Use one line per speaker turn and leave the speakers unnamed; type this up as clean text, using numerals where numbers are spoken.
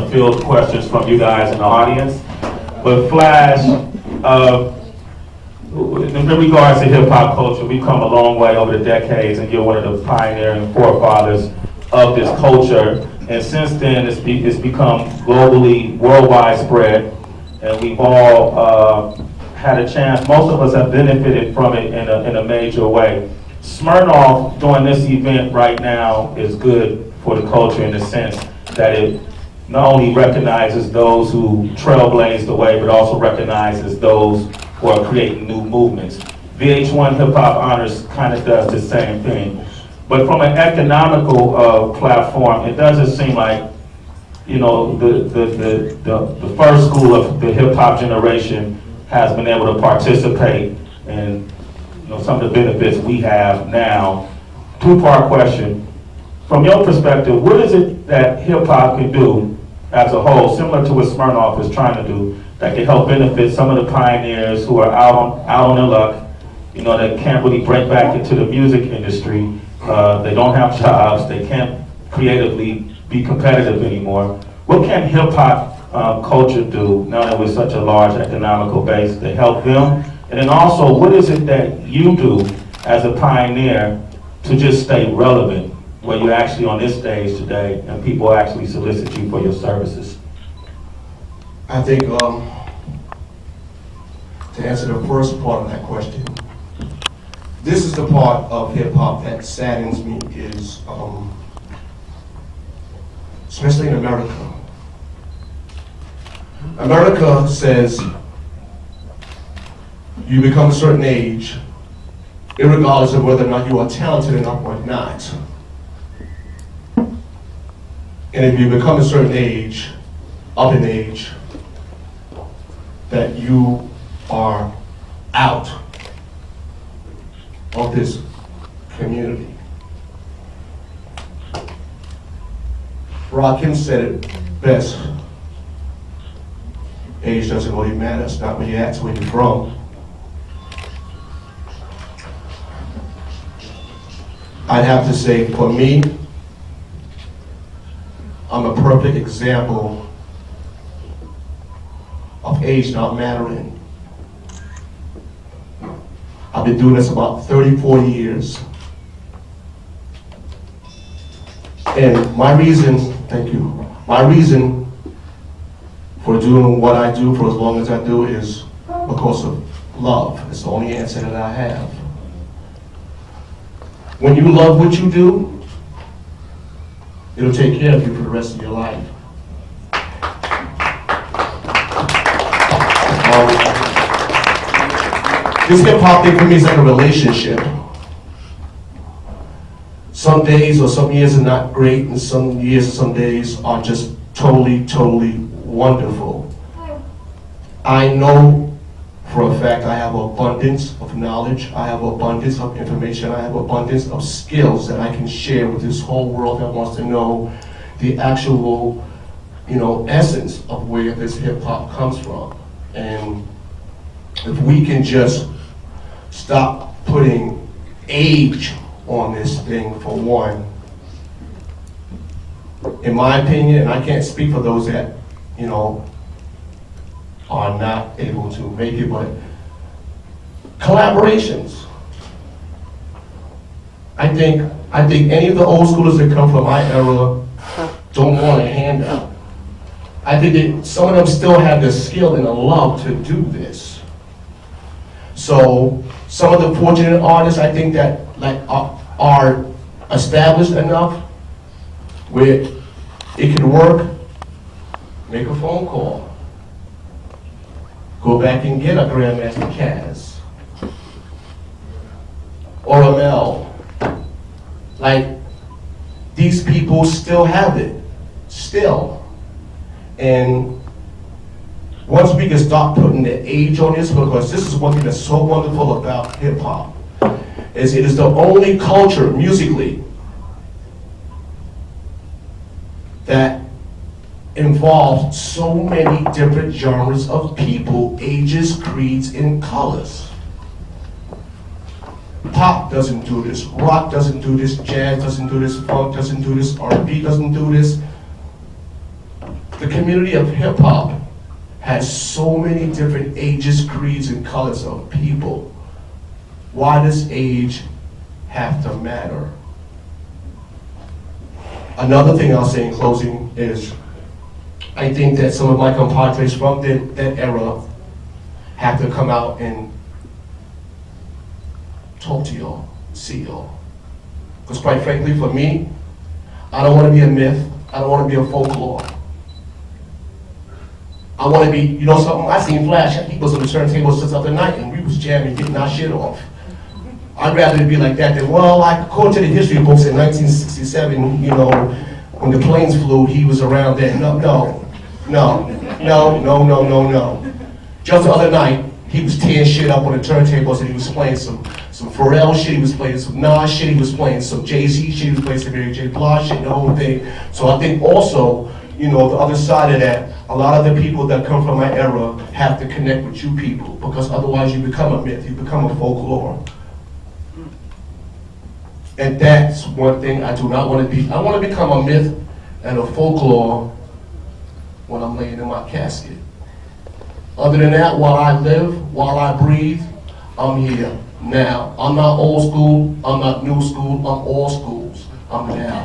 field questions from you guys in the audience. But Flash, in regards to hip hop culture, we've come a long way over the decades, and you're one of the pioneering forefathers of this culture. And since then, it's become globally, worldwide spread, and we've all had a chance. Most of us have benefited from it in a major way. Smirnoff doing this event right now is good for the culture in the sense that it not only recognizes those who trailblazed the way, but also recognizes those who are creating new movements. VH1 Hip Hop Honors kind of does the same thing. But from an economical platform, it doesn't seem like, you know, the first school of the hip hop generation has been able to participate in, you know, some of the benefits we have now. Two-part question. From your perspective, what is it that hip hop can do as a whole, similar to what Smirnoff is trying to do, that can help benefit some of the pioneers who are out on their luck, you know, that can't really break back into the music industry? They don't have jobs, they can't creatively be competitive anymore. What can hip hop culture do now that we're such a large economical base to help them? And then also, what is it that you do as a pioneer to just stay relevant, where you're actually on this stage today and people actually solicit you for your services?
I think to answer the first part of that question, this is the part of hip hop that saddens me is, especially in America. America says you become a certain age, irregardless of whether or not you are talented enough or not. And if you become a certain age, up in age, that you are out of this community. Rakim said it best. Age doesn't really matter. It's not where you're at, it's where you're from. I'd have to say, for me, I'm a perfect example of age not mattering. I've been doing this about 34 years. And my reason, thank you, my reason for doing what I do for as long as I do is because of love. It's the only answer that I have. When you love what you do, it'll take care of you for the rest of your life. This hip hop thing for me is like a relationship. Some days or some years are not great, and some years or some days are just totally, totally wonderful. I know for a fact I have abundance of knowledge, I have abundance of information, I have abundance of skills that I can share with this whole world that wants to know the actual, you know, essence of where this hip hop comes from. And if we can just stop putting age on this thing, for one, in my opinion, and I can't speak for those that, you know, are not able to make it, but collaborations. I think any of the old schoolers that come from my era don't want a handout. I think that some of them still have the skill and the love to do this. So some of the fortunate artists, I think that like are established enough where it can work. Make a phone call. Go back and get a Grandmaster Flash or a Mel. Like, these people still have it, still. And once we can start putting the age on this, because this is one thing that's so wonderful about hip hop, is it is the only culture musically that involves so many different genres of people, ages, creeds, and colors. Pop doesn't do this, rock doesn't do this, jazz doesn't do this, funk doesn't do this, R&B doesn't do this. The community of hip hop has so many different ages, creeds, and colors of people. Why does age have to matter? Another thing I'll say in closing is, I think that some of my compadres from that era have to come out and talk to y'all, see y'all. Because quite frankly, for me, I don't want to be a myth. I don't want to be a folklore. I want to be, you know something, I seen Flash, he was on the turntables this other night and we was jamming, getting our shit off. I'd rather it be like that than, well, like, according to the history books in 1967, you know, when the planes flew, he was around then. No. Just the other night, he was tearing shit up on the turntables and he was playing some Pharrell shit, he was playing some Nas shit, he was playing some Jay-Z shit, he was playing some Mary J. Blige shit, the whole thing. So I think also, you know, the other side of that, a lot of the people that come from my era have to connect with you people, because otherwise you become a myth, you become a folklore. And that's one thing I do not want to be. I want to become a myth and a folklore when I'm laying in my casket. Other than that, while I live, while I breathe, I'm here now. I'm not old school, I'm not new school, I'm all schools. I'm now.